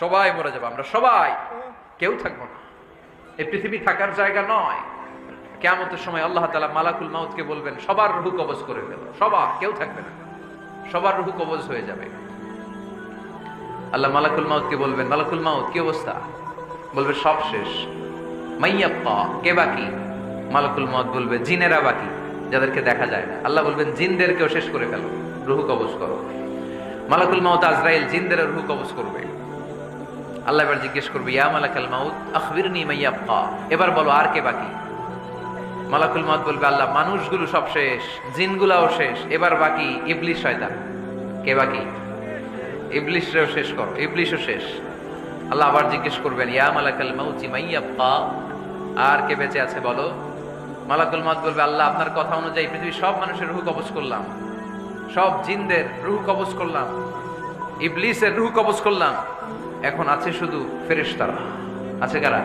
সবাই মরে যাবো, আমরা সবাই, কেউ থাকবো না। এই পৃথিবী থাকার জায়গা নয়। কিয়ামতের সময় আল্লাহ তাআলা মালাকুল মাউতকে বলবেন, সবার রূহ কবজ করে ফেল, সবার, কেউ থাকবে না, সবার রূহ কবজ হয়ে যাবে। আল্লাহ মালাকুল মাউতকে বলবেন, মালাকুল মাউত কি অবস্থা? বলবে সব শেষ। মাইয়াব্বা, কে বাকি? মালাকুল মাউত বলবে জিনেরা বাকি, যাদেরকে দেখা যায় না। আল্লাহ বলবেন জিনদেরকেও শেষ করে ফেলো, রূহ কবজ করো। মালাকুল মাউত আজরাইল জিনদের রূহ কবজ করবে। আল্লাহ এবার জিজ্ঞেস করবে, ইয়া মালাকাল মাউত আখবিরনি মাইয়াব্বা, এবার বলো আর কে বাকি? মালাকুল মাউত বলবে, আল্লাহ মানুষগুলো সব শেষ, জিনগুলাও শেষ, এবার বাকি ইবলিস শয়তান। কে বাকি? ইবলিসও শেষ করো, ইবলিসও শেষ। আল্লাহ আবার জিজ্ঞেস করবেন, ইয়া মালাকাল মাউতি মাইয়াব্বা, আর কে বেঁচে আছে বলো? মালাকুল মাউত বলবে, আল্লাহ আপনার কথা অনুযায়ী পৃথিবীর সব মানুষের রূহ কবজ করলাম, সব জিনদের রূহ কবজ করলাম, ইবলিসের রূহ কবজ করলাম, এখন আছে শুধু ফেরেশতারা। আছে কারা?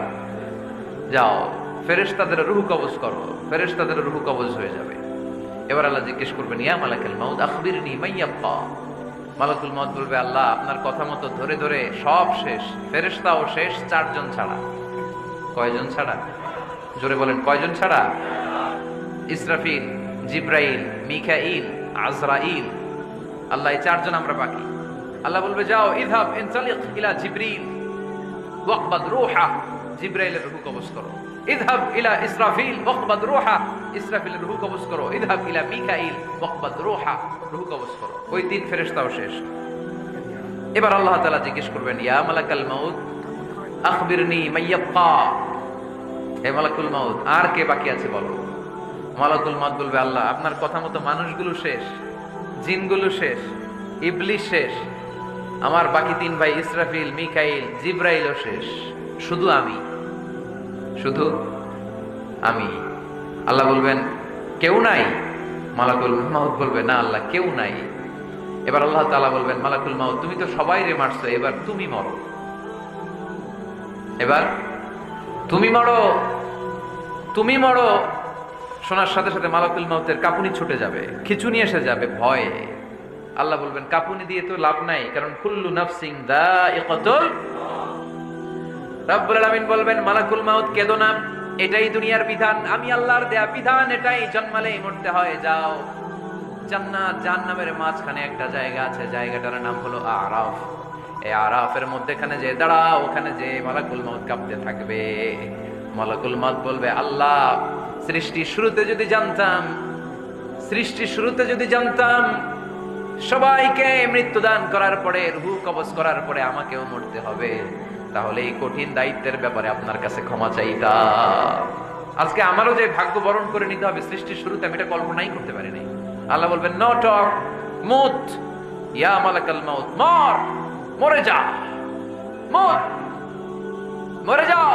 যাও ফেরেশতাদের রূহ কবজ করো, ফেরেশতাদের রূহ কবজ হয়ে যাবে। এবার আল্লাহ জিজ্ঞেস করবেন, ইয়া মালাকাল মাউত আখবিরনি মাইয়াব্বা। মালাকুল মাউত বলবে, আল্লাহ আপনার কথা মতো ধরে ধরে সব শেষ, ফেরেশতাও শেষ, 4 জন ছাড়া। কয়জন ছাড়া? জোরে বলেন, কয়জন ছাড়া? ইসরাফিল, জিব্রাইল, মিকাইল, আজরাইল। আল্লাহ এই 4 জন আমরা বাকি। আল্লাহ বলবে, যাও ইযহাব ইনতালিক ইলা জিবরিল ওয়াকবাদ রূহা, জিব্রাইলের রূহ কবজ করো। ইযহাব ইলা ইসরাফিল ওয়াকবাদ রূহা, ইসরাফিলের রূহ কবজ করো। ইযহাব ইলা মিকাইল ওয়াকবাদ রূহা, রূহ কবজ করো। ওই 3 ফেরেশতাও শেষ। এবার আল্লাহ তাআলা জিজ্ঞেস করবেন, ইয়া মালাকাল মাউত আখবিরনি মাইয়াব্বা, হে মালাকুল মাউত আর কে বাকি আছে বলো? মালাকুল মাউত বলবে, আল্লাহ আপনার কথা মতো মানুষগুলো শেষ, জিনগুলো শেষ, ইবলিস শেষ, আমার বাকি 3 ভাই ইসরাফিল, মিকাইল, জিব্রাইলও শেষ, শুধু আমি, শুধু আমি। আল্লাহ বলবেন, কেউ নাই? মালাকুল মাউত বলবে, না আল্লাহ কেউ নাই। এবার আল্লাহ তাআলা বলবেন, মালাকুল মাউত তুমি তো সবাই রে মারছো, এবার তুমি মরো, এবার তুমি মরো, তুমি মরো। শোনার সাথে সাথে মালাকুল মাউতের কাঁপুনি ছুটে যাবে, খিঁচুনি এসে যাবে ভয়ে। আল্লাহ বলবেন, কাঁপুনি দিয়ে তো লাভ নাই, কারণ কুল্লু নাফসিন যায়িকাতুল। রব্বুল আলামিন বলবেন, মালাকুল মাউত কেঁদো না, এটাই দুনিয়ার বিধান, আমি আল্লাহর দেয়া বিধান, এটাই, জন্মালেই মরতে হয়। যাও, জান্নাত জাহান্নামের মাঝখানে একটা জায়গা আছে, জায়গাটার নাম হলো আরাফ। এই আরাফের মধ্যখানে যে দাঁড়াও, ওখানে যে মালাকুল মাউত কাঁপতে থাকবে। মালাকুল মাউত বলবে, আল্লাহ সৃষ্টির শুরুতে যদি জানতাম, সৃষ্টির শুরুতে যদি জানতাম সবাইকে মৃত্যুদান করার পরে, রূহ কবজ করার পরে আমাকেও মরতে হবে, তাহলে এই কঠিন দায়িত্বের ব্যাপারে আপনার কাছে ক্ষমা চাইতাম। আজকে আমারও যে ভাগ্য বরণ করে নিতে হবে সৃষ্টির শুরুতে, আমি এটা কল্পনাই করতে পারি নাই। আল্লাহ বলবেন, নো টক, মুত, ইয়া মালাকাল মাউত, মর, মরে যা, মর, মরে যাও।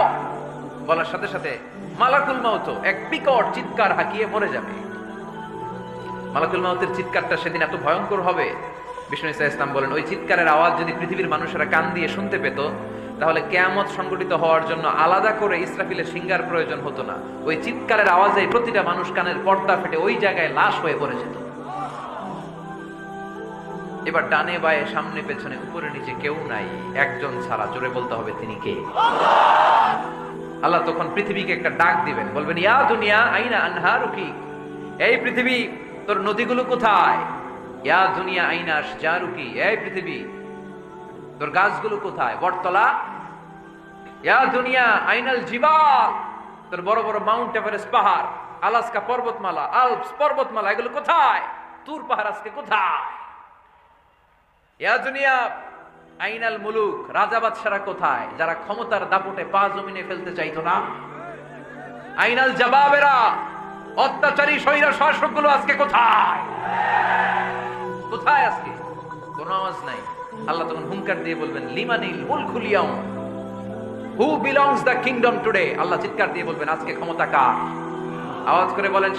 বলার সাথে সাথে মালাকুল মাউত এক বিকট চিৎকার হাঁকিয়ে মরে যাবে। মালাকুল মাউতের চিৎকারটা সেদিন এত ভয়ঙ্কর হবে, বিষ্ণু ঈসা ইসলাম বলেন, ওই চিৎকারের আওয়াজ যদি পৃথিবীর মানুষেরা কান দিয়ে শুনতে পেত, তাহলে কিয়ামত সংঘটিত হওয়ার জন্য আলাদা করে ইসরাফিলের সিঙ্গার প্রয়োজন হতো না। ওই চিৎকারের আওয়াজে প্রতিটা মানুষ কানের পর্দা ফেটে ওই জায়গায় লাশ হয়ে পড়ে যেত। এবার ডানে বায়ে সামনে পেছনে উপরে নিচে কেউ নাই, একজন ছাড়া। জোরে বলতে হবে, তিনি কে? আল্লাহ তখন পৃথিবীকে একটা ডাক দিবেন, বলবেন, ইয়া দুনিয়া আইনা আনহারুকি, এই পৃথিবী তোর নদীগুলো কোথায়? ইয়া দুনিয়া আইনা আশজারুকি, এই পৃথিবী তোর গাছগুলো কোথায়? বটতলা। ইয়া দুনিয়া আইনাল জিবাল, তোর বড় বড় মাউন্ট এভারেস্ট পাহাড়, আলাস্কা পর্বতমালা, আলপস পর্বতমালা, এগুলো কোথায়? তুর পাহাড় আজকে কোথায়? ইয়া দুনিয়া আইনাল মুলুক, রাজা বাদশারা কোথায়, যারা ক্ষমতার দাপটে পা জমিনে ফেলতে চাইতো না? আইনাল জাবাবেরা, অত্যাচারী স্বৈর শাসকগুলো আজকে কোথায়? কোথায় আজকে? কোনো আওয়াজ নাই। আল্লাহ তখন হুঙ্কার দিয়ে বলবেন, লিমানিল মুলকুল ইয়াউম, who belongs the kingdom today. Allah চিৎকার দিয়ে বলবেন, আজকে ক্ষমতা কার? আওয়াজ করে বলেন।